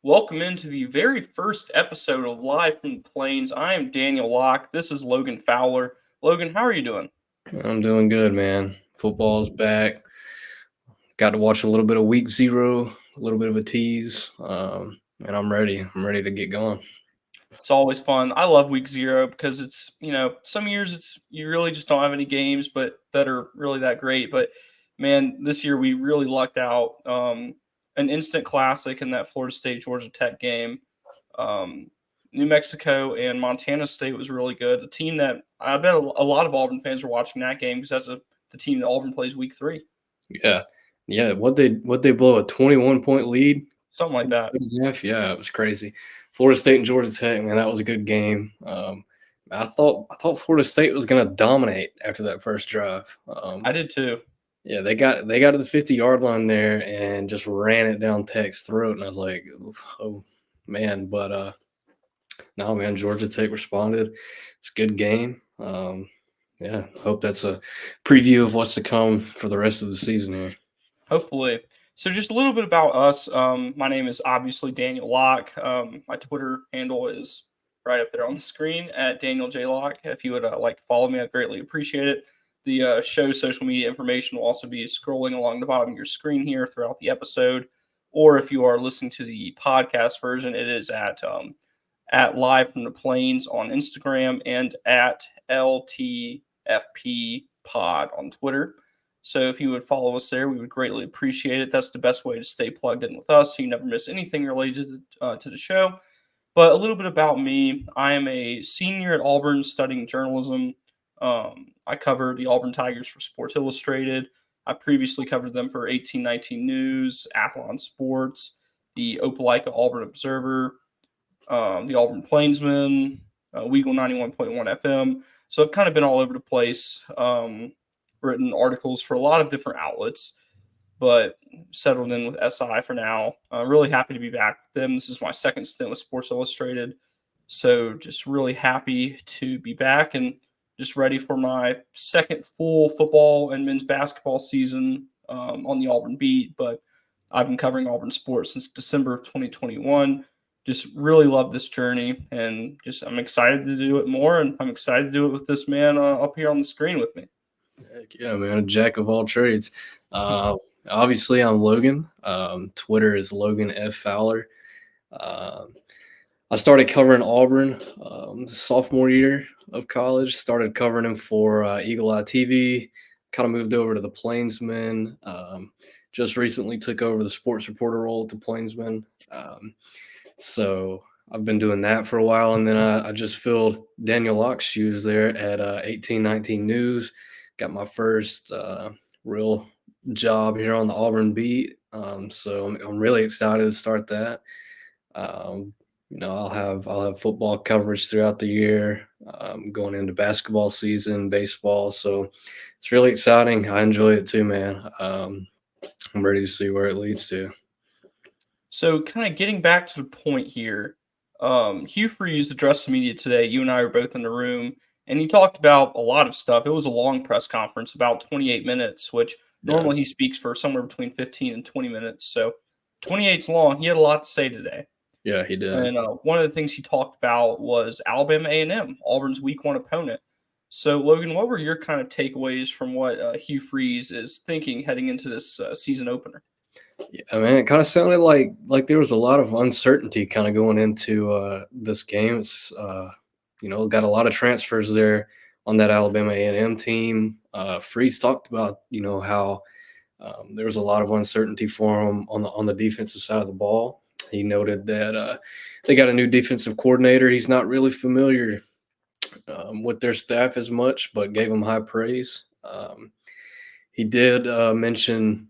Welcome into the very first episode of Live from the Plains. I am Daniel Locke. This is Logan Fowler. Logan, how are you doing? I'm doing good, man. Football's back. Got to watch a little bit of week 0, a little bit of a tease, and I'm ready. I'm ready to get going. It's always fun. I love week 0 because some years you really just don't have any games but that are really that great. But man, this year we really lucked out. An instant classic in that Florida State Georgia Tech game. Um, New Mexico and Montana State was really good. A team that I bet a lot of Auburn fans are watching that game because the team that Auburn plays week 3, Yeah, yeah. What they blow a 21-point lead. something like that. Yeah, it was crazy. Florida State and Georgia Tech, man, that was a good game. I thought Florida State was going to dominate after that first drive. I did too. Yeah, they got to the 50-yard line there and just ran it down Tech's throat, and I was like, oh man, but no, man, Georgia Tech responded. It's a good game. Yeah, hope that's a preview of what's to come for the rest of the season here. Hopefully. So just a little bit about us. My name is obviously Daniel Locke. My Twitter handle is right up there on the screen at Daniel J Locke. If you would like to follow me, I'd greatly appreciate it. The show social media information will also be scrolling along the bottom of your screen here throughout the episode. Or if you are listening to the podcast version, it is at Live from the Plains on Instagram and at LTFP Pod on Twitter. So if you would follow us there, we would greatly appreciate it. That's the best way to stay plugged in with us so you never miss anything related to the show. But a little bit about me. I am a senior at Auburn studying journalism. I cover the Auburn Tigers for Sports Illustrated. I previously covered them for 1819 News, Athlon Sports, the Opelika Auburn Observer, the Auburn Plainsman, Weagle 91.1 FM. So I've kind of been all over the place, written articles for a lot of different outlets, but settled in with SI for now. Really happy to be back with them. This is my second stint with Sports Illustrated. So just really happy to be back and just ready for my second full football and men's basketball season on the Auburn beat. But I've been covering Auburn sports since December of 2021. Just really love this journey, and just I'm excited to do it more, and I'm excited to do it with this man up here on the screen with me. Heck yeah, man, a jack of all trades. Uh, Obviously, I'm Logan. Twitter is Logan F Fowler. I started covering Auburn sophomore year of college. Started covering him for Eagle Eye TV. Kind of moved over to the Plainsman. Just recently took over the sports reporter role at the Plainsman. So I've been doing that for a while, and then I just filled Daniel Locke's shoes there at 1819 News. Got my first real job here on the Auburn beat, so I'm really excited to start that. I'll have football coverage throughout the year, going into basketball season, baseball. So it's really exciting. I enjoy it too, man. I'm ready to see where it leads to. So, kind of getting back to the point here, Hugh Freeze addressed the media today. You and I were both in the room, and he talked about a lot of stuff. It was a long press conference, about 28 minutes, which Yeah, normally he speaks for somewhere between 15 and 20 minutes. So, 28's long. He had a lot to say today. yeah, he did. And one of the things he talked about was Alabama A&M, Auburn's Week 1 opponent. So, Logan, what were your kind of takeaways from what Hugh Freeze is thinking heading into this season opener? Yeah, man, it kind of sounded like there was a lot of uncertainty kind of going into this game. It's got a lot of transfers there on that Alabama A&M team. Freeze talked about how there was a lot of uncertainty for him on the defensive side of the ball. He noted that they got a new defensive coordinator. He's not really familiar with their staff as much, but gave them high praise. He did mention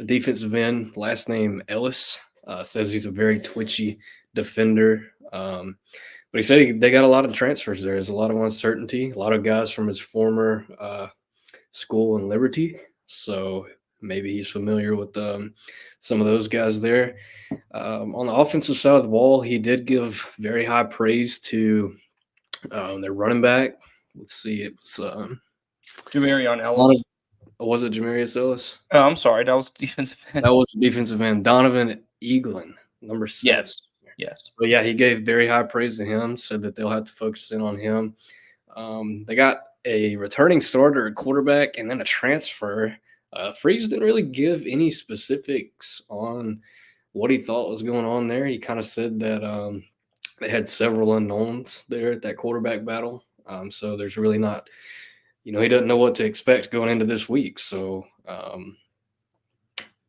defensive end, last name Ellis. Says he's a very twitchy defender. But he said they got a lot of transfers there. There's a lot of uncertainty, a lot of guys from his former school in Liberty. So maybe he's familiar with some of those guys there. On the offensive side of the ball, he did give very high praise to their running back. Let's see, it was Jamarion a lot of Ellis. was it Jamarius Ellis? Oh, I'm sorry, that was defensive end. That was defensive end Donovan Eaglin. number 7. Yes. Yes. So yeah, he gave very high praise to him. Said that they'll have to focus in on him. They got a returning starter, a quarterback, and then a transfer. Freeze didn't really give any specifics on what he thought was going on there. He kind of said that they had several unknowns there at that quarterback battle. So there's really not, he doesn't know what to expect going into this week. So,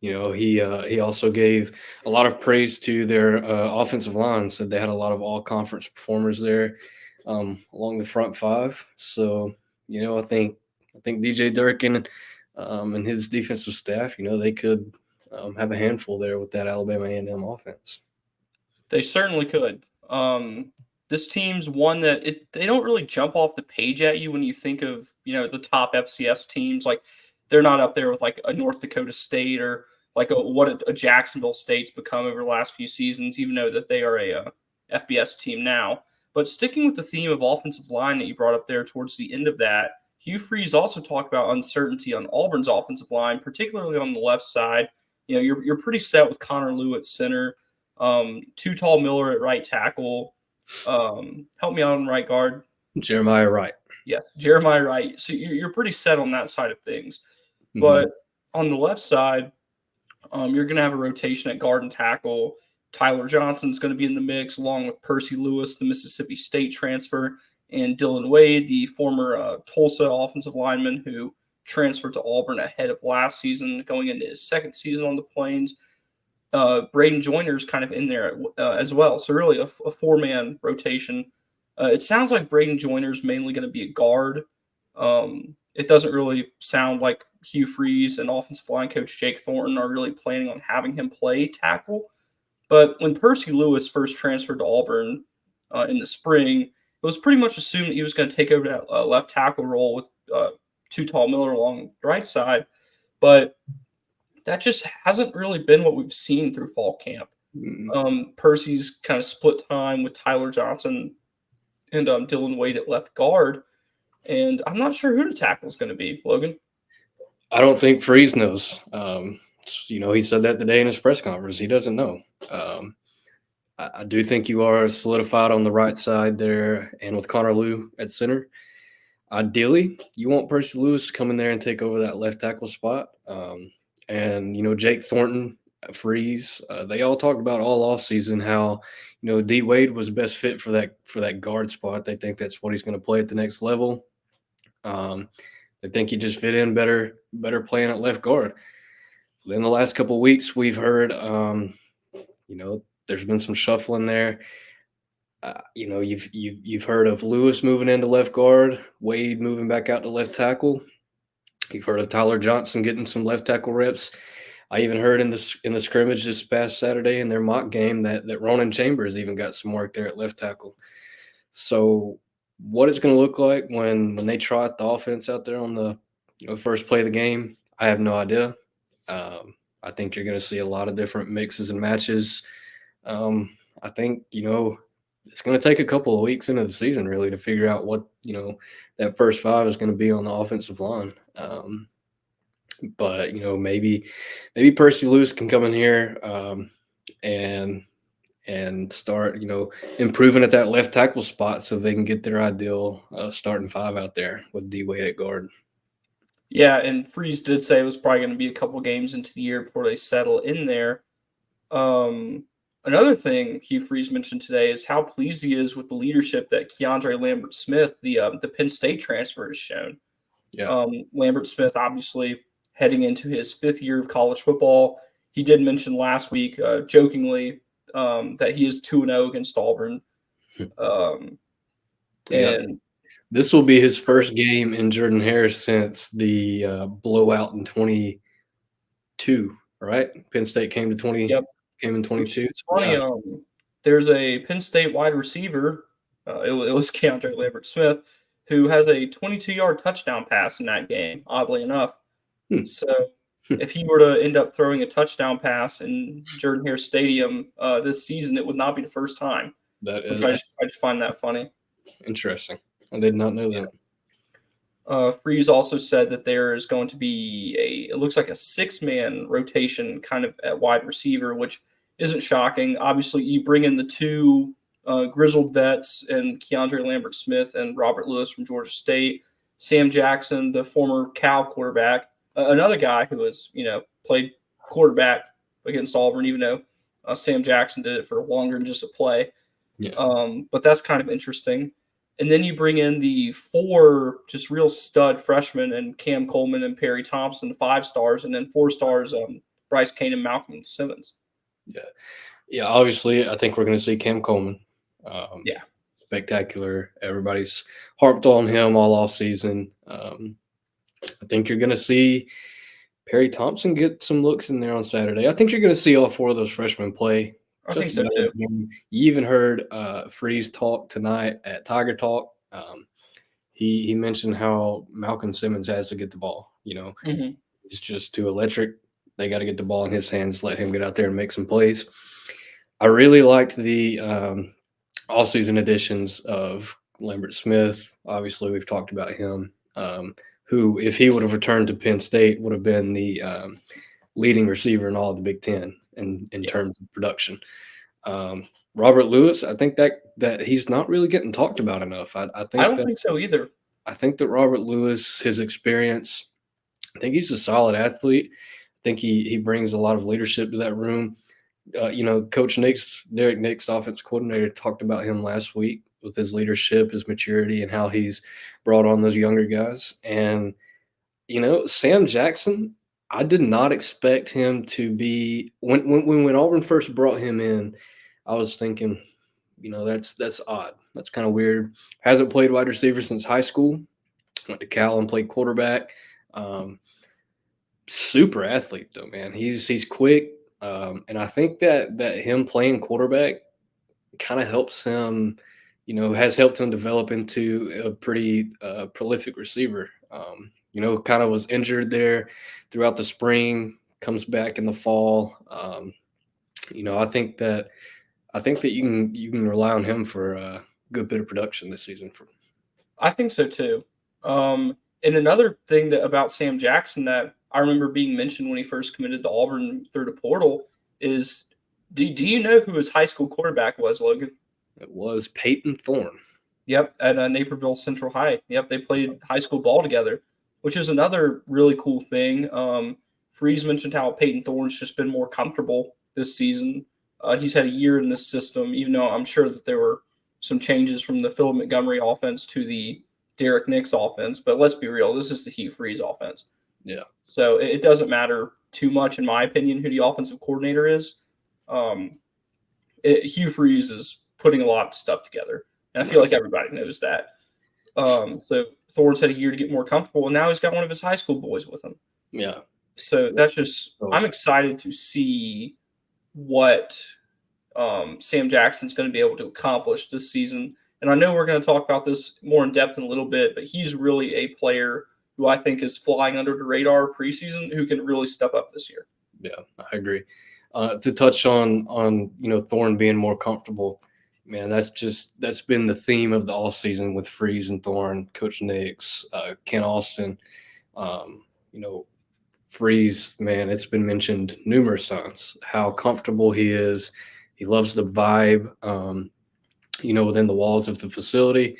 he also gave a lot of praise to their offensive line. Said they had a lot of all conference performers there along the front five. So, I think DJ Durkin and his defensive staff, they could have a handful there with that Alabama A&M offense. They certainly could. This team's one that they don't really jump off the page at you when you think of the top FCS teams. Like they're not up there with like a North Dakota State or like what a Jacksonville State's become over the last few seasons, even though that they are a FBS team now. But sticking with the theme of offensive line that you brought up there towards the end of that, Hugh Freeze also talked about uncertainty on Auburn's offensive line, particularly on the left side. You're pretty set with Connor Lew at center. Too Tall Miller at right tackle. Help me out on right guard. Jeremiah Wright. Yeah, Jeremiah Wright. So you're pretty set on that side of things. Mm-hmm. But on the left side, you're going to have a rotation at guard and tackle. Tyler Johnson's going to be in the mix, along with Percy Lewis, the Mississippi State transfer, and Dylan Wade, the former Tulsa offensive lineman who transferred to Auburn ahead of last season, going into his second season on the Plains. Braden Joyner's kind of in there as well. So really a four-man rotation. It sounds like Braden Joyner's mainly going to be a guard. It doesn't really sound like Hugh Freeze and offensive line coach Jake Thornton are really planning on having him play tackle. But when Percy Lewis first transferred to Auburn in the spring, it was pretty much assumed that he was going to take over that left tackle role with Too Tall Miller along the right side. But that just hasn't really been what we've seen through fall camp. Percy's kind of split time with Tyler Johnson and Dylan Wade at left guard. And I'm not sure who the tackle is going to be, Logan. I don't think Freeze knows. He said that today in his press conference. He doesn't know. I do think you are solidified on the right side there and with Connor Lew at center. Ideally, you want Percy Lewis to come in there and take over that left tackle spot. And Jake Thornton, Freeze, they all talked about all offseason how, D Wade was best fit for that guard spot. They think that's what he's going to play at the next level. They think he just fit in better playing at left guard. In the last couple of weeks, we've heard, there's been some shuffling there. You've heard of Lewis moving into left guard, Wade moving back out to left tackle. You've heard of Tyler Johnson getting some left tackle reps. I even heard in the scrimmage this past Saturday in their mock game that Ronan Chambers even got some work there at left tackle. So what it's going to look like when they try out the offense out there on the first play of the game, I have no idea. I think you're going to see a lot of different mixes and matches. I think, it's going to take a couple of weeks into the season really to figure out what, that first five is going to be on the offensive line. But maybe Percy Lewis can come in here and start, improving at that left tackle spot so they can get their ideal starting five out there with D Wade at guard. Yeah, and Freeze did say it was probably going to be a couple games into the year before they settle in there. Another thing Hugh Freeze mentioned today is how pleased he is with the leadership that Keandre Lambert-Smith, the Penn State transfer, has shown. Yeah. Lambert-Smith, obviously, heading into his fifth year of college football. He did mention last week, jokingly, that he is 2-0 against Auburn. And this will be his first game in Jordan-Hare since the blowout in 22, right? Penn State came to 20. Yep. Came in 22. It's funny. Yeah. There's a Penn State wide receiver. It was Keandre Lambert-Smith, who has a 22-yard touchdown pass in that game, oddly enough. So if he were to end up throwing a touchdown pass in Jordan-Hare Stadium this season, it would not be the first time. That is. I just find that funny. Interesting. I did not know that. Freeze also said that there is going to be it looks like a 6-man rotation kind of at wide receiver, which isn't shocking. Obviously, you bring in the two grizzled vets and Keandre Lambert Smith and Robert Lewis from Georgia State, Sam Jackson, the former Cal quarterback, another guy who has played quarterback against Auburn, even though Sam Jackson did it for longer than just a play. Yeah. But that's kind of interesting. And then you bring in the four just real stud freshmen and Cam Coleman and Perry Thompson, 5 stars, and then 4 stars, Bryce Kane and Malcolm Simmons. Yeah. Yeah. Obviously, I think we're going to see Cam Coleman. Yeah. Spectacular. Everybody's harped on him all off season. I think you're going to see Perry Thompson get some looks in there on Saturday. I think you're going to see all four of those freshmen play. I think so too. You even heard Freeze talk tonight at Tiger Talk. He mentioned how Malcolm Simmons has to get the ball. It's just too electric. They got to get the ball in his hands, let him get out there and make some plays. I really liked the all-season additions of Lambert Smith. Obviously, we've talked about him, who, if he would have returned to Penn State, would have been the leading receiver in all of the Big Ten in terms of production. Robert Lewis, I think that he's not really getting talked about enough. I don't think so either. I think that Robert Lewis, his experience, I think he's a solid athlete. I think he brings a lot of leadership to that room. Coach Derek Nix, offense coordinator, talked about him last week with his leadership, his maturity, and how he's brought on those younger guys. And, Sam Jackson, I did not expect him to be when Auburn first brought him in, I was thinking, that's odd. That's kind of weird. Hasn't played wide receiver since high school. Went to Cal and played quarterback. Super athlete though, man. He's quick. And I think that him playing quarterback kind of helps him, has helped him develop into a pretty prolific receiver. Kind of was injured there throughout the spring, comes back in the fall. I think that you can rely on him for a good bit of production this season. I think so too. And another thing about Sam Jackson that I remember being mentioned when he first committed to Auburn through the portal is, do you know who his high school quarterback was, Logan? It was Peyton Thorne. Yep, at Naperville Central High. Yep, they played high school ball together, which is another really cool thing. Freeze mentioned how Peyton Thorne's just been more comfortable this season. He's had a year in this system, even though I'm sure that there were some changes from the Philip Montgomery offense to the Derek Nix offense. But let's be real, this is the Hugh Freeze offense. Yeah. So it doesn't matter too much, in my opinion, who the offensive coordinator is. Hugh Freeze is putting a lot of stuff together, and I feel like everybody knows that. So Thorne's had a year to get more comfortable, and now he's got one of his high school boys with him. Yeah. So that's just – I'm excited to see what Sam Jackson's going to be able to accomplish this season. And I know we're going to talk about this more in depth in a little bit, but he's really a player who I think is flying under the radar preseason, who can really step up this year. Yeah, I agree. To touch on Thorne being more comfortable, man, that's been the theme of the all season with Freeze and Thorne, Coach Nix, Ken Austin. Freeze, man, it's been mentioned numerous times how comfortable he is. He loves the vibe, within the walls of the facility.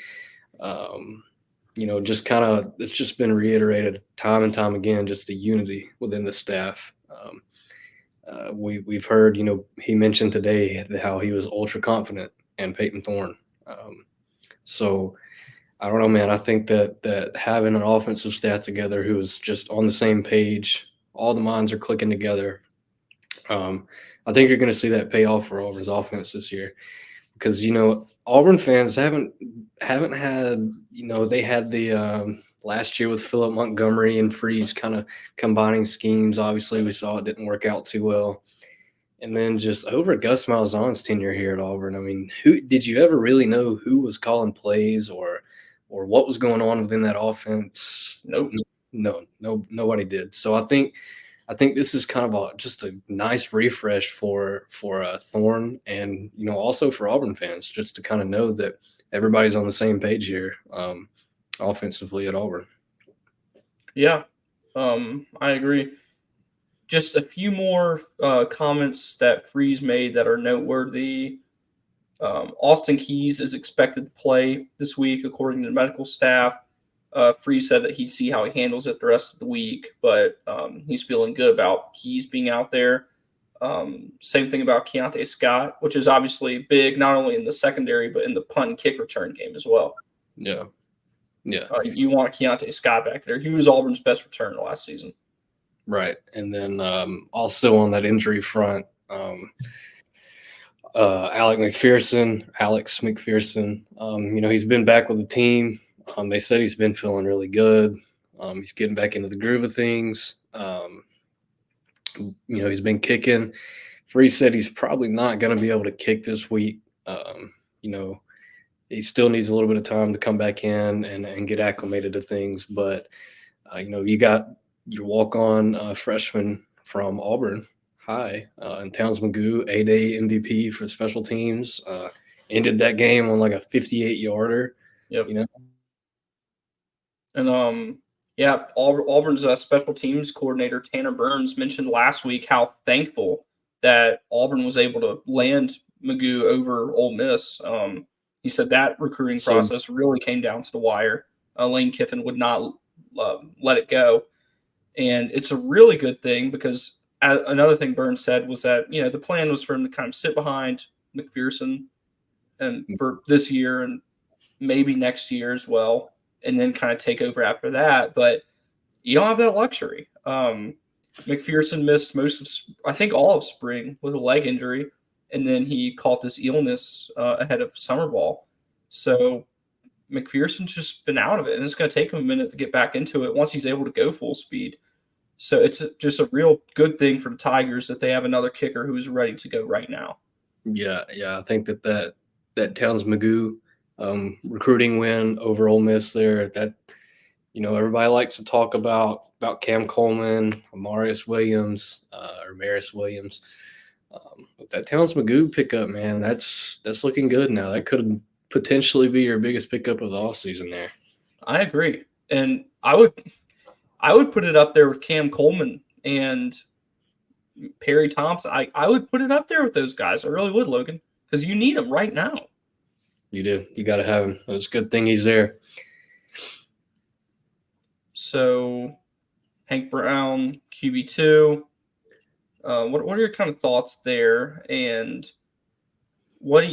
Just kind of, it's just been reiterated time and time again, just the unity within the staff. We've heard, he mentioned today how he was ultra confident and Peyton Thorne. So I don't know, man. I think that having an offensive staff together who is just on the same page, all the minds are clicking together. I think you're going to see that pay off for Auburn's offense this year, because Auburn fans haven't had they had the last year with Philip Montgomery and Freeze kind of combining schemes. Obviously, we saw it didn't work out too well. And then just over Gus Malzahn's tenure here at Auburn, I mean, who did you ever really know who was calling plays or what was going on within that offense? Nope. No, nobody did. So I think this is kind of just a nice refresh for Thorne and also for Auburn fans, just to kind of know that everybody's on the same page here offensively at Auburn. Yeah, I agree. just a few more comments that Freeze made that are noteworthy. Austin Keys is expected to play this week, according to the medical staff. Freeze said that he'd see how he handles it the rest of the week, but he's feeling good about Keys being out there. Same thing about Keontae Scott, which is obviously big, not only in the secondary, but in the punt and kick return game as well. Yeah. Yeah. You want Keontae Scott back there. He was Auburn's best returner last season. Right. And then also on that injury front, Alex McPherson, he's been back with the team. They said he's been feeling really good. He's getting back into the groove of things. He's been kicking. Freeze said he's probably not going to be able to kick this week. He still needs a little bit of time to come back in and get acclimated to things. But, you got your walk-on freshman from Auburn High, and Towns McGoo, 8A MVP for special teams, ended that game on like a 58-yarder. Yep. And Auburn's special teams coordinator Tanner Burns mentioned last week how thankful that Auburn was able to land Magoo over Ole Miss. He said that recruiting process really came down to the wire. Lane Kiffin would not let it go, and it's a really good thing because another thing Burns said was that the plan was for him to kind of sit behind McPherson and for this year and maybe next year as well, and then kind of take over after that. But you don't have that luxury. McPherson missed all of spring with a leg injury, and then he caught this illness ahead of summer ball. So McPherson's just been out of it, and it's going to take him a minute to get back into it once he's able to go full speed. So it's just a real good thing for the Tigers that they have another kicker who is ready to go right now. Yeah. I think that Towns McGoo recruiting win over Ole Miss there, that everybody likes to talk about Cam Coleman, Maris Williams. But that Towns McGoo pickup, man, that's looking good now. That could potentially be your biggest pickup of the offseason there. I agree. And I would put it up there with Cam Coleman and Perry Thompson. I would put it up there with those guys. I really would, Logan, because you need them right now. You do. You got to have him. It's a good thing he's there. So, Hank Brown, QB2. What are your kind of thoughts there? And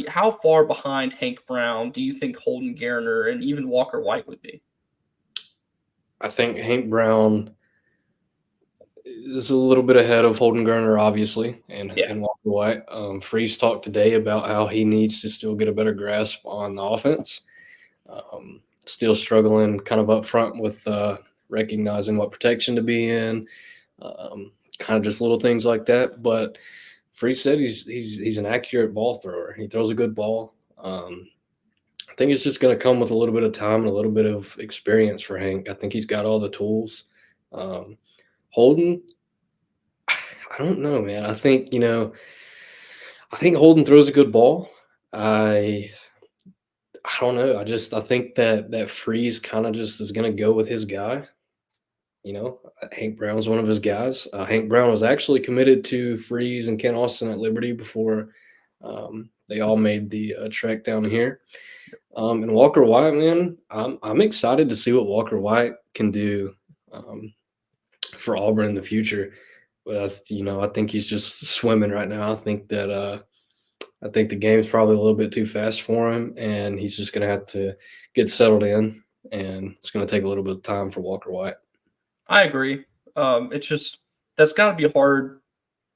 how far behind Hank Brown do you think Holden Garner and even Walker White would be? I think Hank Brown is a little bit ahead of Holden Garner, obviously, and Walker White. Freeze talked today about how he needs to still get a better grasp on the offense. Still struggling kind of up front with recognizing what protection to be in, kind of just little things like that. But Freeze said he's an accurate ball thrower. He throws a good ball. I think it's just going to come with a little bit of time and a little bit of experience for Hank. I think he's got all the tools. Holden, I don't know, man. I think Holden throws a good ball. I don't know. I think that Freeze kind of just is going to go with his guy. Hank Brown's one of his guys. Hank Brown was actually committed to Freeze and Ken Austin at Liberty before they all made the trek down here. And Walker White, man, I'm excited to see what Walker White can do for Auburn in the future. But I think he's just swimming right now. I think the game's probably a little bit too fast for him, and he's just going to have to get settled in, and it's going to take a little bit of time for Walker White. I agree. It's just that's got to be a hard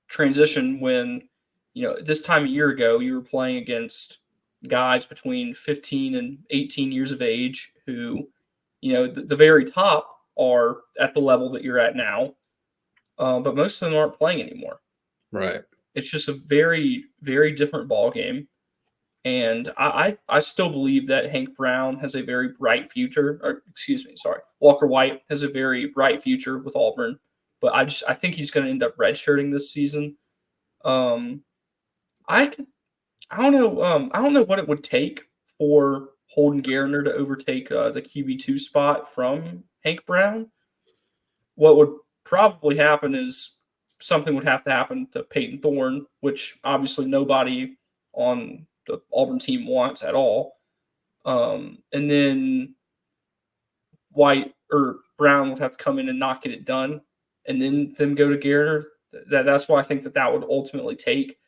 transition when, this time a year ago you were playing against guys between 15 and 18 years of age who, the very top are at the level that you're at now, but most of them aren't playing anymore. Right. It's just a very, very different ball game. And I still believe that Hank Brown has a very bright future. Walker White has a very bright future with Auburn. But I think he's going to end up redshirting this season. I don't know. I don't know what it would take for Holden Garner to overtake the QB2 spot from Hank Brown. What would probably happen is something would have to happen to Peyton Thorne, which obviously nobody on the Auburn team wants at all. And then White or Brown would have to come in and not get it done, and then them go to Garner. That's why I think that would ultimately take.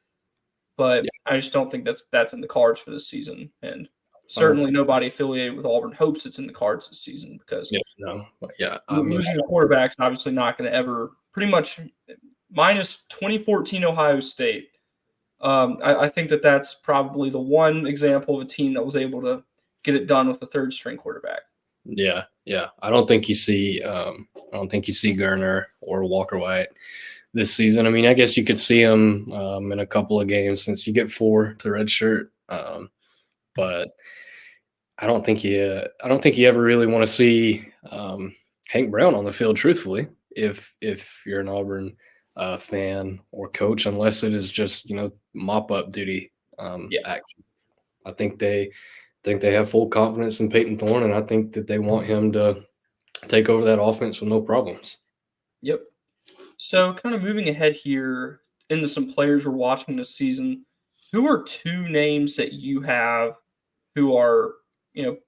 But Yeah, I just don't think that's in the cards for this season, and I don't. certainly nobody affiliated with Auburn hopes it's in the cards this season because Yeah, no, but yeah. I mean, losing a quarterback's obviously not going to ever pretty much minus 2014 Ohio State. I think that's probably the one example of a team that was able to get it done with a third string quarterback. yeah, yeah. I don't think you see. I don't think you see Garner or Walker White this season. I mean, I guess you could see him in a couple of games since you get 4 to redshirt. But I don't think you ever really want to see Hank Brown on the field. Truthfully, if you're an Auburn fan or coach, unless it is just mop up duty Yeah. action. I think they have full confidence in Peyton Thorne, and I think that they want him to take over that offense with no problems. Yep. So, kind of moving ahead here into some players we're watching this season, who are two names that you have who are,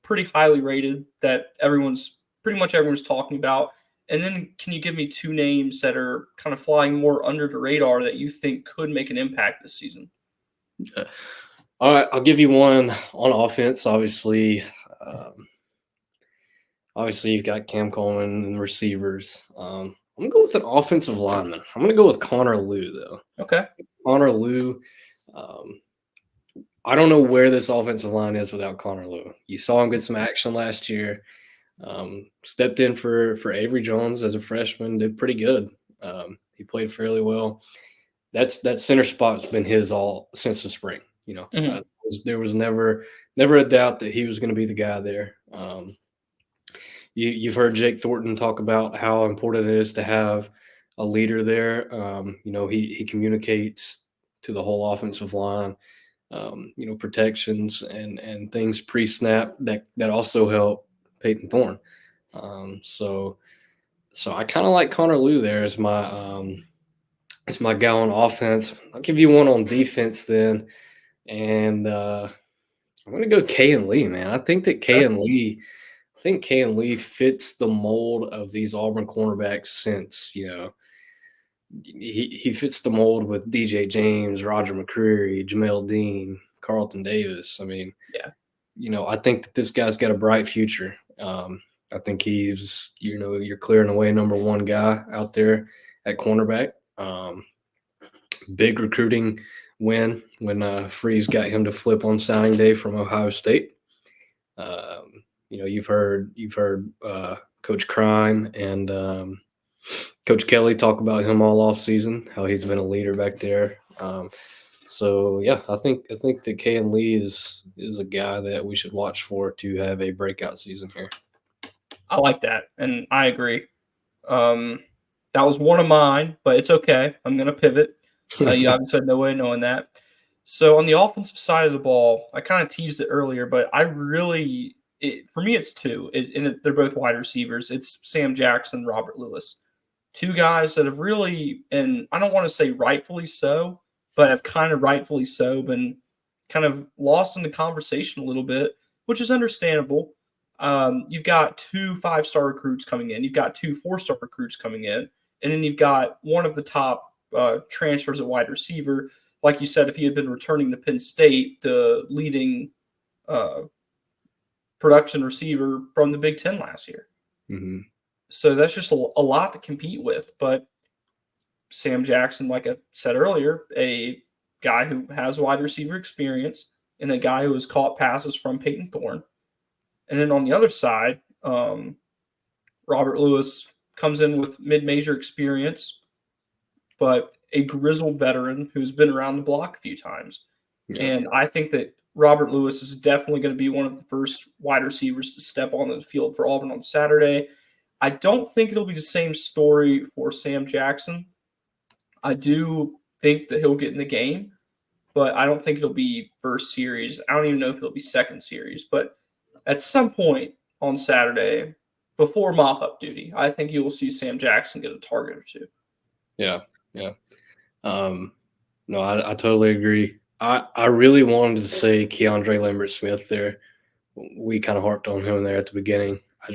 pretty highly rated that pretty much everyone's talking about? And then can you give me two names that are kind of flying more under the radar that you think could make an impact this season? All right, I'll give you one on offense. Um, obviously you've got Cam Coleman and receivers. I'm gonna go with an offensive lineman. I'm gonna go with Connor Liu though. Okay. Connor Liu. Um, I don't know where this offensive line is without Connor Liu. You saw him get some action last year. Stepped in for Avery Jones as a freshman. Did pretty good. He played fairly well. That center spot's been his all since the spring. Hmm. There was never a doubt that he was going to be the guy there. You've heard Jake Thornton talk about how important it is to have a leader there. He communicates to the whole offensive line. Protections and things pre-snap that also help Peyton Thorne. So I kind of like Connor Liu there as my guy on offense. I'll give you one on defense then, and I'm gonna go K and Lee, man. I think K and Lee fits the mold of these Auburn cornerbacks since he fits the mold with DJ James, Roger McCreary, Jamel Dean, Carlton Davis. I mean, Yeah. I think that this guy's got a bright future. I think he's, you're clearing away number one guy out there at cornerback. Big recruiting win when Freeze got him to flip on signing day from Ohio State. You've heard Coach Crime and Coach Kelly talk about him all off season, how he's been a leader back there. So yeah, I think that K and Lee is a guy that we should watch for to have a breakout season here. I like that, and I agree. That was one of mine, but it's okay. I'm going to pivot. You obviously had no way of knowing that. So on the offensive side of the ball, I kind of teased it earlier, but for me, it's two. They're both wide receivers. It's Sam Jackson, Robert Lewis. Two guys that have really, and I don't want to say rightfully so, but have kind of rightfully so been kind of lost in the conversation a little bit, which is understandable. You've got two 5-star recruits coming in. You've got two 4-star recruits coming in. And then you've got one of the top transfers at wide receiver. Like you said, if he had been returning to Penn State, the leading production receiver from the Big Ten last year. Mm-hmm. So that's just a lot to compete with. But Sam Jackson, like I said earlier, a guy who has wide receiver experience and a guy who has caught passes from Peyton Thorne. And then on the other side, Robert Lewis comes in with mid-major experience, but a grizzled veteran who's been around the block a few times. Yeah. And I think that Robert Lewis is definitely going to be one of the first wide receivers to step on the field for Auburn on Saturday. I don't think it'll be the same story for Sam Jackson. I do think that he'll get in the game, but I don't think it'll be first series. I don't even know if it'll be second series, but at some point on Saturday, before mop-up duty, I think you will see Sam Jackson get a target or two. Yeah. Yeah. Um, no, I totally agree. I really wanted to say Keandre Lambert Smith there. We kind of harped on him there at the beginning. I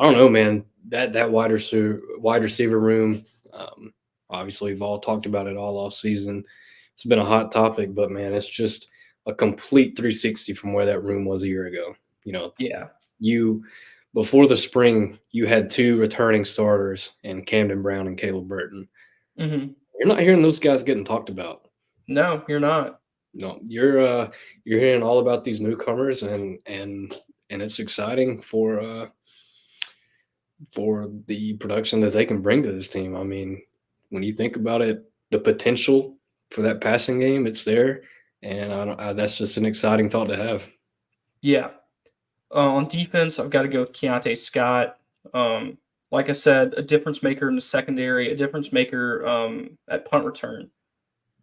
don't know, man. That wide receiver room. Um, Obviously, we've all talked about it all off season. It's been a hot topic, but man, it's just a complete 360 from where that room was a year ago. You know, Yeah. you before the spring, you had two returning starters in Camden Brown and Caleb Burton. Hmm. You're not hearing those guys getting talked about. No, you're not. No, you're hearing all about these newcomers, and it's exciting for the production that they can bring to this team. I mean, when you think about it, the potential for that passing game, it's there, and that's just an exciting thought to have. Yeah. On defense, I've got to go with Keontae Scott. Um, like I said, a difference maker in the secondary, a difference maker at punt return.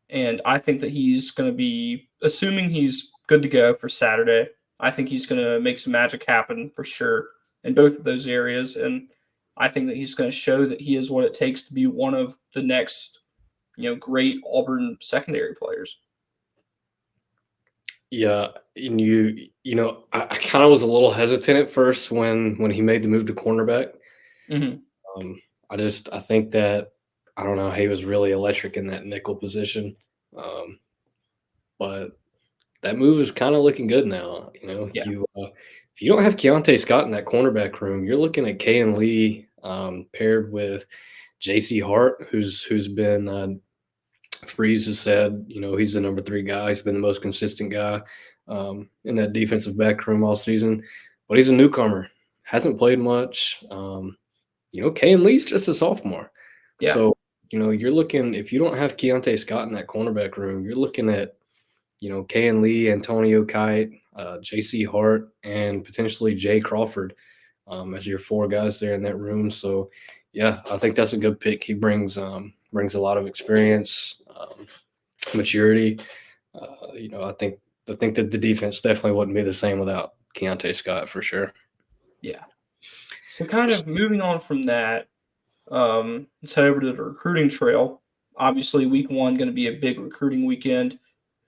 And I think that he's going to be, assuming he's good to go for Saturday, I think he's going to make some magic happen for sure in both of those areas. And I think that he's going to show that he is what it takes to be one of the next, great Auburn secondary players. Yeah, and I kind of was a little hesitant at first when he made the move to cornerback. Hmm. Um, I think that I don't know he was really electric in that nickel position, um, but that move is kind of looking good now. Yeah. If you don't have Keontae Scott in that cornerback room, you're looking at Kay and Lee paired with J.C. Hart, who's been Freeze has said, he's the number three guy. He's been the most consistent guy in that defensive back room all season, but he's a newcomer, hasn't played much. Kay and Lee's just a sophomore, Yeah. so you're looking if you don't have Keontae Scott in that cornerback room, you're looking at Kayan Lee, Antonio Kite, J.C. Hart, and potentially Jay Crawford as your four guys there in that room. So, yeah, I think that's a good pick. He brings a lot of experience, maturity. I think that the defense definitely wouldn't be the same without Keontae Scott for sure. Yeah. So, kind of moving on from that, let's head over to the recruiting trail. Obviously, week one going to be a big recruiting weekend.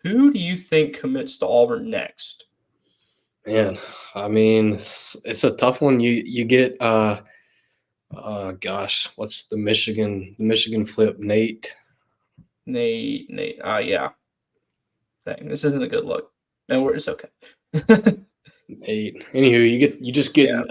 Who do you think commits to Auburn next? Man, I mean, it's a tough one. You get gosh, what's the Michigan flip? Nate. Nate. Yeah. Dang, this isn't a good look. No, it's okay. Nate. Anywho, you just Yeah, getting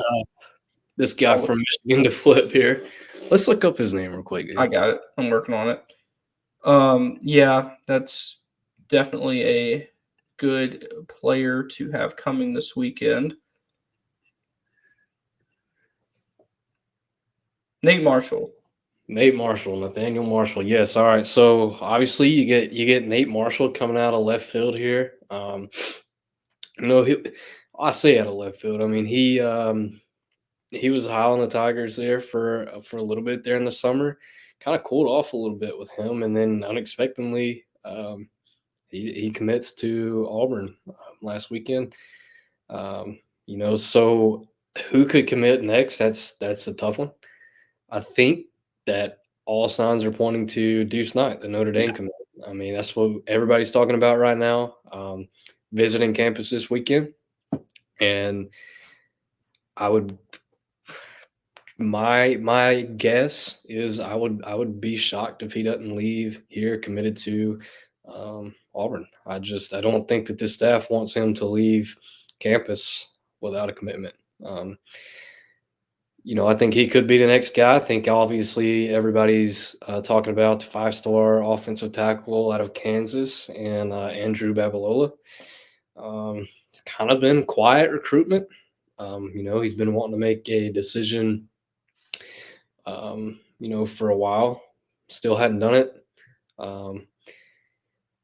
this guy I'll look, from Michigan to flip here. Let's look up his name real quick. I Dude. got it. I'm working on it. Yeah, that's definitely a good player to have coming this weekend. Nate Marshall. Nate Marshall, Nathaniel Marshall. Yes. All right. So obviously you get Nate Marshall coming out of left field here. No, I say out of left field. I mean he was high on the Tigers there for a little bit there in the summer. Kind of cooled off a little bit with him, and then unexpectedly he commits to Auburn last weekend. So who could commit next? That's a tough one. I think that all signs are pointing to Deuce Knight, the Notre Yeah, Dame commit. I mean, that's what everybody's talking about right now. Visiting campus this weekend, and I would my guess is I would be shocked if he doesn't leave here committed to Auburn. I don't think that this staff wants him to leave campus without a commitment. Um, I think he could be the next guy. I think obviously everybody's talking about the five-star offensive tackle out of Kansas and Andrew Babalola. It's kind of been quiet recruitment. He's been wanting to make a decision, for a while. Still hadn't done it. Um,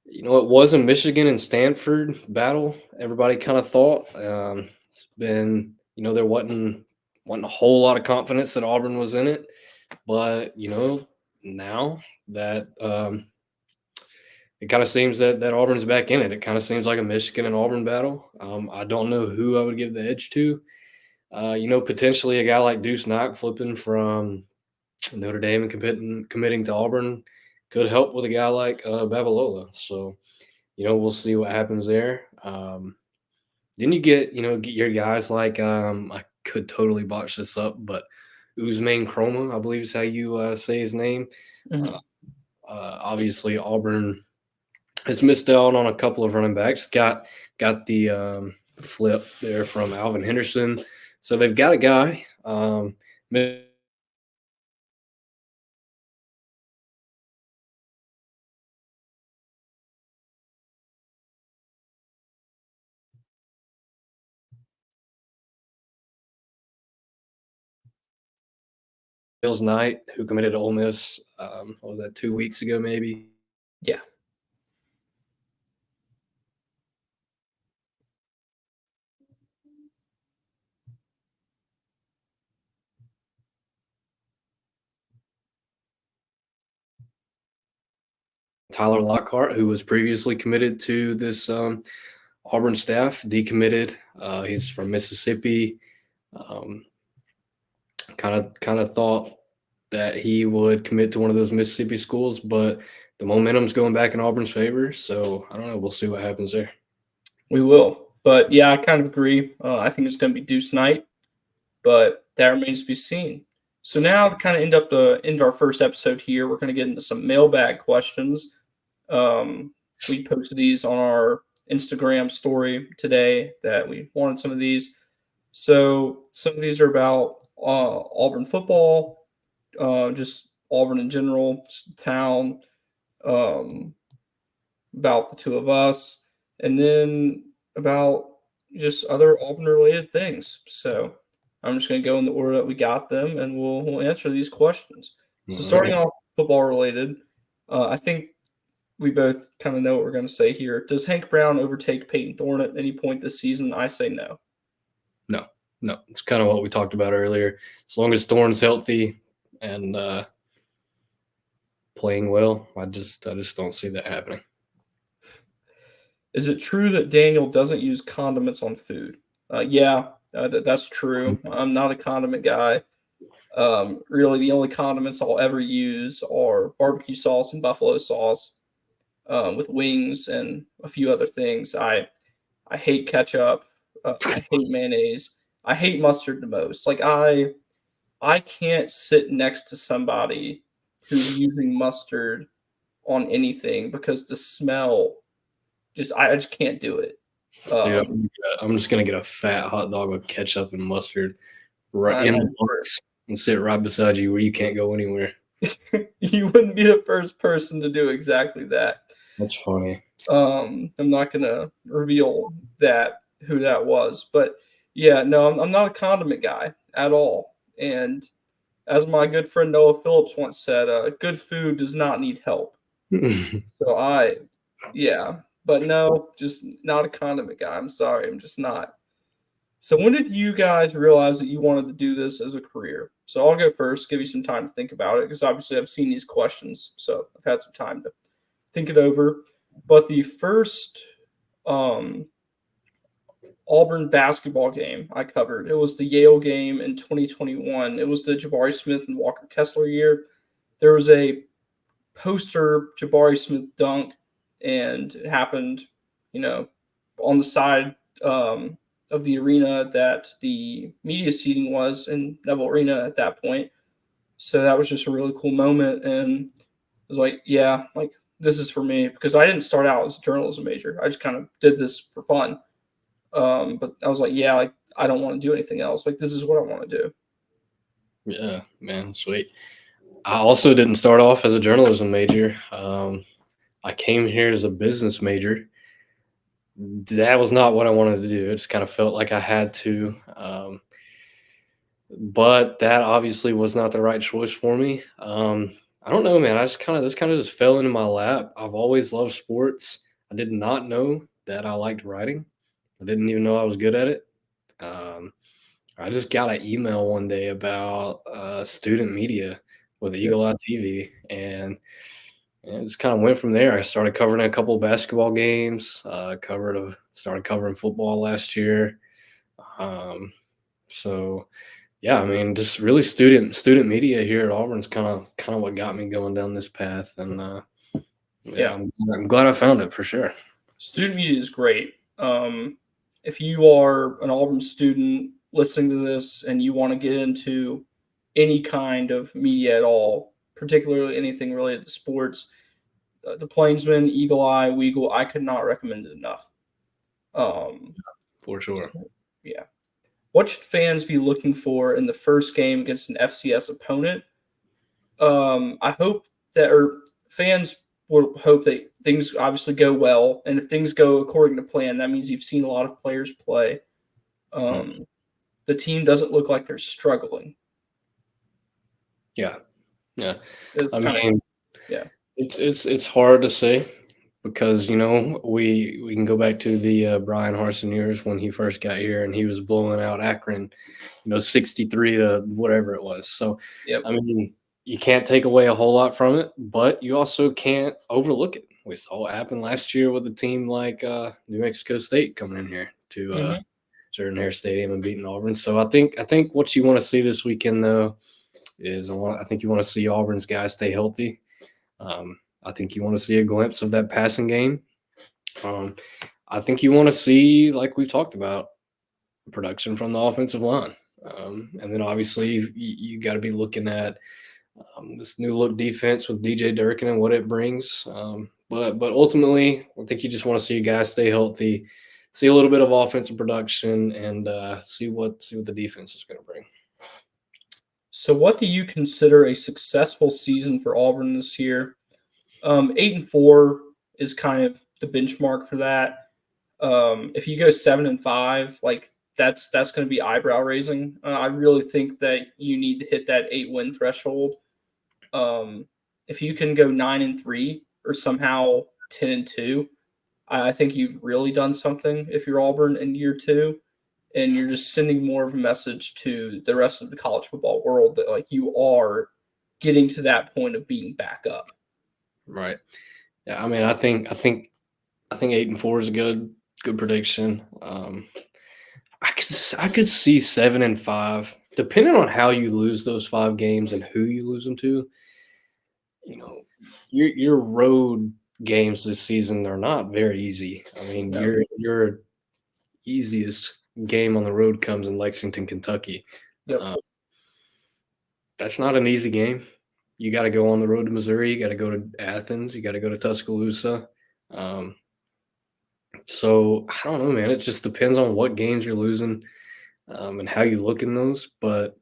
it was a Michigan and Stanford battle. Everybody kind of thought it's been, there wasn't a whole lot of confidence that Auburn was in it, but now that it kind of seems that Auburn's back in it. It kind of seems like a Michigan and Auburn battle. I don't know who I would give the edge to. Potentially a guy like Deuce Knight flipping from Notre Dame and committing to Auburn could help with a guy like Babalola. So we'll see what happens there. Then you get your guys like I could totally botch this up, but Usman Chroma, I believe is how you say his name. Uh, Mhm. Obviously, Auburn has missed out on a couple of running backs. Got the flip there from Alvin Henderson, so they've got a guy. Mills Knight, who committed to Ole Miss. What was that, 2 weeks ago, maybe? Yeah. Tyler Lockhart, who was previously committed to this Auburn staff, decommitted. He's from Mississippi. Um, kind of thought that he would commit to one of those Mississippi schools, but the momentum's going back in Auburn's favor. So I don't know. We'll see what happens there. We will. But yeah, I kind of agree. I think it's going to be Deuce Knight, but that remains to be seen. So now to kind of end our first episode here, we're going to get into some mailbag questions. We posted these on our Instagram story today that we wanted some of these. So some of these are about Auburn football, just Auburn in general, town, um, about the two of us, and then about just other Auburn related things. So I'm just going to go in the order that we got them, and we'll answer these questions. So All starting right. off football related, I think we both kind of know what we're going to say here. Does Hank Brown overtake Peyton Thorne at any point this season? I say no. No, no. It's kind of what we talked about earlier. As long as Thorne's healthy and playing well, I just don't see that happening. Is it true that Daniel doesn't use condiments on food? Yeah, that's true. I'm not a condiment guy. Really, the only condiments I'll ever use are barbecue sauce and buffalo sauce with wings and a few other things. I hate ketchup. I hate mayonnaise. I hate mustard the most. Like I can't sit next to somebody who's using mustard on anything because the smell I just can't do it. Dude, Um, I'm just gonna get a fat hot dog with ketchup and mustard right I'm, in the I'm box and sit right beside you where you can't go anywhere. you wouldn't be the first person to do exactly that. That's funny. I'm not gonna reveal that who that was, but yeah, no, I'm not a condiment guy at all. And as my good friend Noah Phillips once said, "Good food does not need help." So yeah, but no, just not a condiment guy. I'm sorry, I'm just not. So when did you guys realize that you wanted to do this as a career? So I'll go first, give you some time to think about it, because obviously I've seen these questions, so I've had some time to think it over. But the first um, Auburn basketball game I covered, it was the Yale game in 2021. It was the Jabari Smith and Walker Kessler year. There was a poster Jabari Smith dunk, and it happened, you know, on the side of the arena that the media seating was in Neville Arena at that point. So that was just a really cool moment, and it was like, yeah, like this is for me because I didn't start out as a journalism major. I just kind of did this for fun. But I was like, yeah, like I don't want to do anything else. Like this is what I want to do. Yeah, man, sweet. I also didn't start off as a journalism major. I came here as a business major. That was not what I wanted to do. It just kind of felt like I had to. But that obviously was not the right choice for me. I don't know, man. This kind of just fell into my lap. I've always loved sports. I did not know that I liked writing. I didn't even know I was good at it. Um, I just got an email one day about student media with Yeah. Eagle Eye TV, and it just kind of went from there. I started covering a couple of basketball games. Started covering football last year. Um, so Yeah, I mean, just really student media here at Auburn's kind of what got me going down this path, and yeah, Yeah. I'm glad I found it for sure. Student media is great. If you are an Auburn student listening to this and you want to get into any kind of media at all, particularly anything related to sports, the Plainsman, Eagle Eye, Weagle, I could not recommend it enough. Um, For sure. yeah. What should fans be looking for in the first game against an FCS opponent? I hope that, or fans will hope that things obviously go well, and if things go according to plan, that means you've seen a lot of players play. Mm, Um, the team doesn't look like they're struggling. yeah, yeah. It's I kind of mean, yeah, it's hard to say because we can go back to the Brian Harsin years when he first got here and he was blowing out Akron, 63 to whatever it was. So, yep, I mean, you can't take away a whole lot from it, but you also can't overlook it. We saw what happened last year with a team like New Mexico State coming in here to hmm Jordan Hare Stadium and beating Auburn. So I think what you want to see this weekend though is I think you want to see Auburn's guys stay healthy. I think you want to see a glimpse of that passing game. Um, I think you want to see, like we've talked about, production from the offensive line. And then obviously you got to be looking at this new look defense with DJ Durkin and what it brings. But ultimately, I think you just want to see you guys stay healthy, see a little bit of offensive production, and see what the defense is going to bring. So, what do you consider a successful season for Auburn this year? 8-4 is kind of the benchmark for that. If you go 7-5, like that's going to be eyebrow raising. I really think that you need to hit that 8-win threshold. Um, if you can go 9-3 or somehow 10-2, I think you've really done something. If you're Auburn in year two, and you're just sending more of a message to the rest of the college football world that like you are getting to that point of being back up. Right. Yeah. I mean, I think 8-4 is a good prediction. I could see 7-5, depending on how you lose those 5 games and who you lose them to. You know, your road games this season are not very easy. I mean, No. your easiest game on the road comes in Lexington, Kentucky. Yep. Uh, that's not an easy game. You got to go on the road to Missouri. You got to go to Athens. You got to go to Tuscaloosa. Um, so I don't know, man. It just depends on what games you're losing and how you look in those. But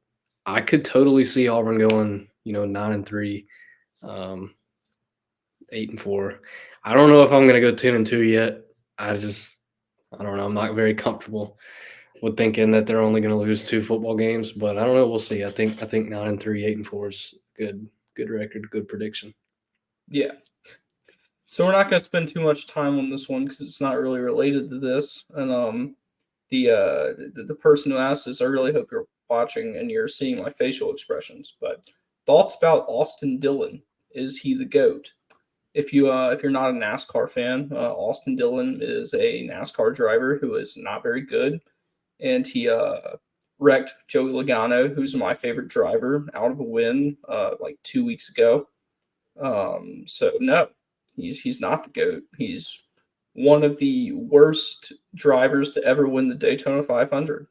I could totally see Auburn going, 9-3, um, 8-4. I don't know if I'm going to go 10-2 yet. I don't know. I'm not very comfortable with thinking that they're only going to lose 2 football games, but I don't know. We'll see. I think 9-3, 8-4 is good record, good prediction. Yeah. So we're not going to spend too much time on this one because it's not really related to this. And the person who asked this, I really hope you're watching and you're seeing my facial expressions. But thoughts about Austin Dillon? Is he the goat? If you're not a NASCAR fan, Austin Dillon is a NASCAR driver who is not very good, and he wrecked Joey Logano, who's my favorite driver, out of a win like 2 weeks ago. So no, he's not the goat. He's one of the worst drivers to ever win the Daytona 500.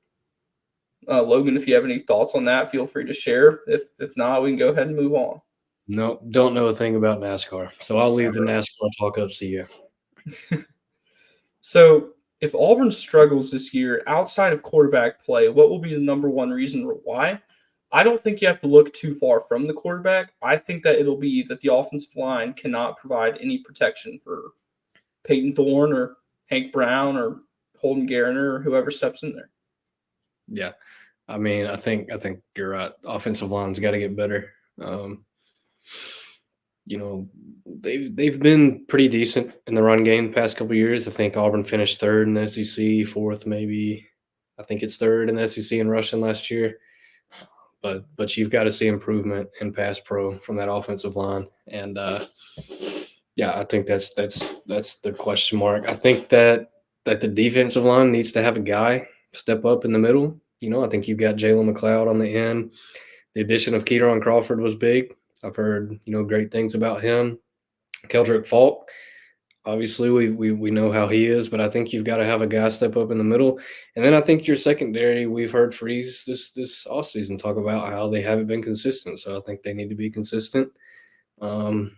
Logan, if you have any thoughts on that, feel free to share. If not, we can go ahead and move on. No, don't know a thing about NASCAR, so I'll leave the NASCAR talk up to you. So, if Auburn struggles this year outside of quarterback play, what will be the number one reason why? I don't think you have to look too far from the quarterback. I think that it'll be that the offensive line cannot provide any protection for Peyton Thorne or Hank Brown or Holden Garner or whoever steps in there. Yeah, I mean, I think you're right. Offensive line's got to get better. Um, you know, they've been pretty decent in the run game the past couple of years. I think Auburn finished third in the SEC, fourth maybe. I think it's third in the SEC in rushing last year. But you've got to see improvement in pass pro from that offensive line, and yeah, I think that's the question mark. I think that the defensive line needs to have a guy step up in the middle I think you've got Jalen McLeod on the end. The addition of Keaton Crawford was big. I've heard, great things about him. Keldrick Falk, obviously we know how he is, but I think you've got to have a guy step up in the middle. And then I think your secondary, we've heard Freeze this offseason talk about how they haven't been consistent. So I think they need to be consistent. Um,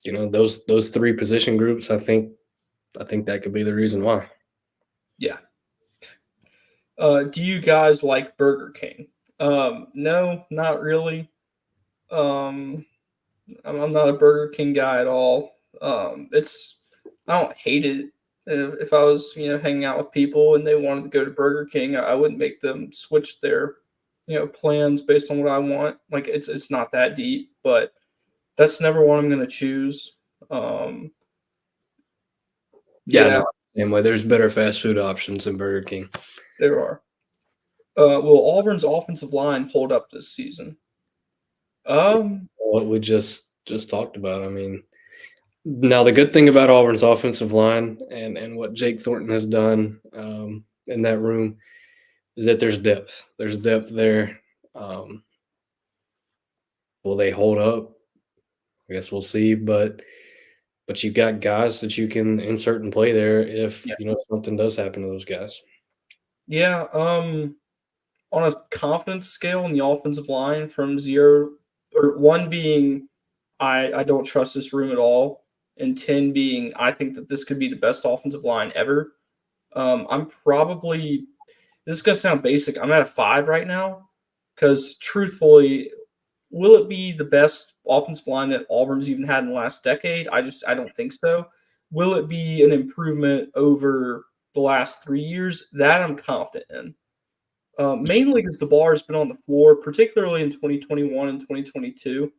those three position groups, I think that could be the reason why. Yeah. Do you guys like Burger King? No, not really. Um, I'm not a Burger King guy at all. It's I don't hate it. If I was hanging out with people and they wanted to go to Burger King, I wouldn't make them switch their plans based on what I want. Like it's not that deep, but that's never what I'm gonna choose. Um, Yeah, yeah, no, same way. There's better fast food options than Burger King. there are. Will Auburn's offensive line hold up this season? Um, What we just talked about. I mean, now the good thing about Auburn's offensive line and what Jake Thornton has done in that room is that there's depth. There's depth there. Um, will they hold up? I guess we'll see. But you got guys that you can insert and play there if yeah, something does happen to those guys. yeah. On a confidence scale in the offensive line from 0 or 1 being I don't trust this room at all, and 10 being I think that this could be the best offensive line ever. I'm probably this is gonna sound basic. I'm at a 5 right now because truthfully, will it be the best offensive line that Auburn's even had in the last decade? I don't think so. Will it be an improvement over the last 3 years? That I'm confident in. Mainly because the bar has been on the floor, particularly in 2021 and 2022.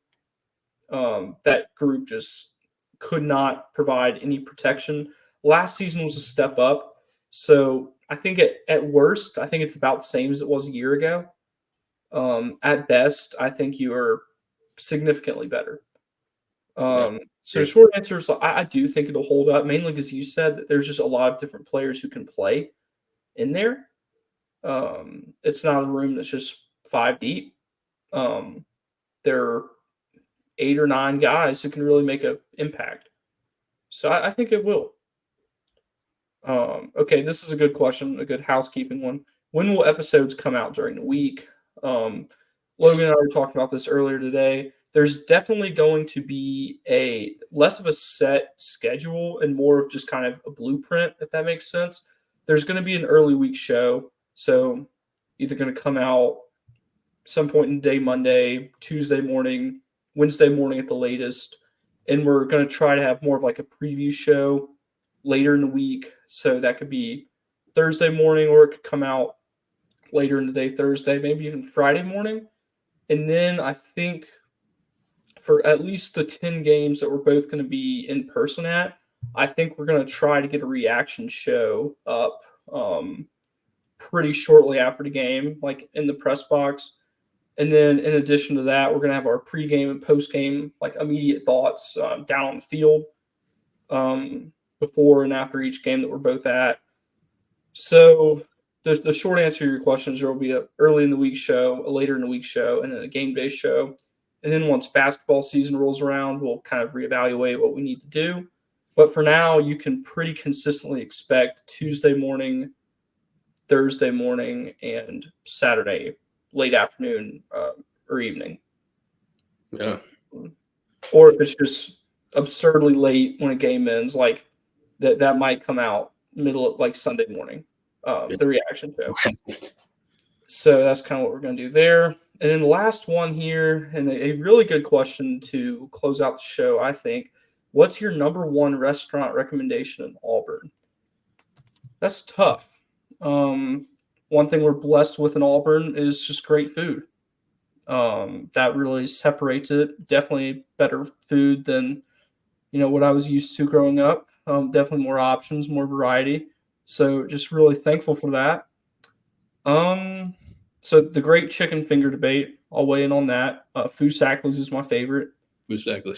That group just could not provide any protection. Last season was a step up. So I think at worst, I think it's about the same as it was a year ago. At best, I think you are significantly better. Yeah, So the agree. short answer is I do think it'll hold up, mainly because you said that there's just a lot of different players who can play in there. It's not a room that's just 5 deep. Um, there are 8 or 9 guys who can really make an impact. So I think it will. Okay, this is a good question, a good housekeeping one. When will episodes come out during the week? Um, Logan and I were talking about this earlier today. There's definitely going to be a less of a set schedule and more of just kind of a blueprint, if that makes sense. There's going to be an early week show, so either going to come out some point in the day, Monday, Tuesday morning, Wednesday morning at the latest. And we're going to try to have more of like a preview show later in the week. So that could be Thursday morning, or it could come out later in the day, Thursday, maybe even Friday morning. And then I think for at least the 10 games that we're both going to be in person at, I think we're going to try to get a reaction show up pretty shortly after the game, like in the press box. And then in addition to that, we're going to have our pregame and postgame, like immediate thoughts down on the field before and after each game that we're both at. So the short answer to your question is there will be a early in the week show, a later in the week show, and then a game day show. And then once basketball season rolls around, we'll kind of reevaluate what we need to do. But for now, you can pretty consistently expect Tuesday morning, Thursday morning, and Saturday late afternoon or evening. Yeah, Or if it's just absurdly late when a game ends, like that might come out middle of like Sunday morning, the it's reaction show. So that's kind of what we're going to do there. And then the last one here, and a really good question to close out the show, I think. What's your number one restaurant recommendation in Auburn? That's tough. Um, One thing we're blessed with in Auburn is just great food. That really separates it. Definitely better food than what I was used to growing up. Definitely more options, more variety. So just really thankful for that. Um, so the great chicken finger debate. I'll weigh in on that. Fusackley's is my favorite. exactly.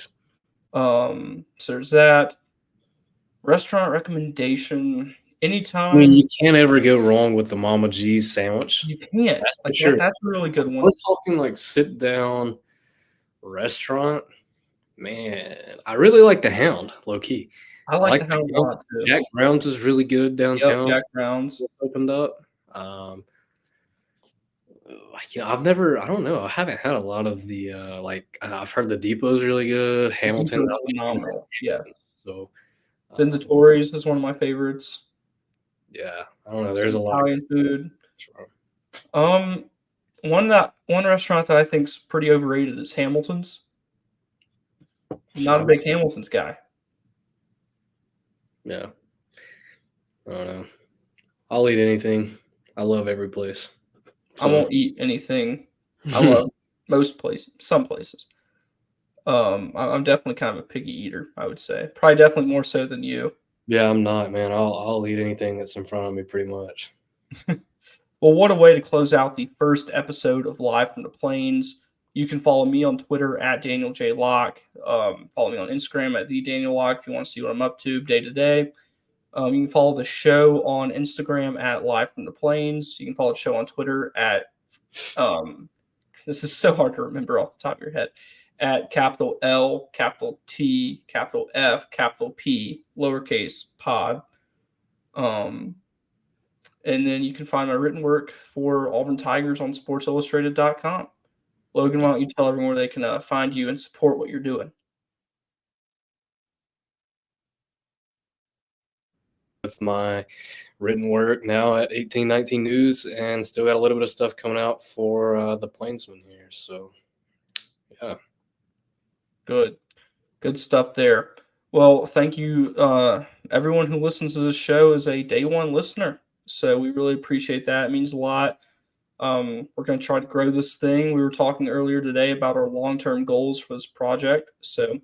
So there's that. Restaurant recommendation. I mean, anytime you can't ever go wrong with the Mama G's sandwich. you can't. That's for Like sure. that's a really good If one. we're talking like sit down restaurant, man, I really like the Hound, low key. I I like like the the Hound a Hound. lot too. Jack Brown's is really good Yep, downtown. Jack Brown's. Just opened up. I don't know. I haven't had a lot of the I've heard the Depot's really good. The Hamilton, Depot's I like phenomenal. Yeah. Hamilton. So, um, Vendatories is one of my favorites. yeah, I don't know. There's Some a lot of Italian food. good. Um, one restaurant that I think's pretty overrated is Hamilton's. I'm not a big Hamilton's guy. Yeah, I don't know. I'll eat anything. I love every place. I So, won't eat anything. I love most places, some places. I'm definitely kind of a picky eater, I would say. Probably definitely more so than you. yeah, I'm not, man. I'll eat anything that's in front of me, pretty much. Well, what a way to close out the first episode of Live from the Plains. You can follow me on Twitter at Daniel J. Locke. Follow me on Instagram at the Daniel Locke if you want to see what I'm up to day to day. You can follow the show on Instagram at Live from the Plains. You can follow the show on Twitter at this is so hard to remember off the top of your head, at capital L, capital T, capital F, capital P, lowercase pod. Um, and then you can find my written work for Auburn Tigers on sportsillustrated.com. Logan, why don't you tell everyone where they can find you and support what you're doing? With my written work now at 1819 News, and still got a little bit of stuff coming out for the Plainsman here. So, yeah. Good. Good stuff there. Well, thank you. Everyone who listens to this show is a day one listener. So we really appreciate that. It means a lot. We're going to try to grow this thing. We were talking earlier today about our long term goals for this project. So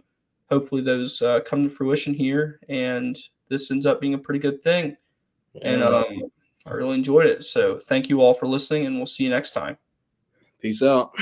hopefully those come to fruition here and this ends up being a pretty good thing. And Yeah, I really enjoyed it. So thank you all for listening, and we'll see you next time. peace out.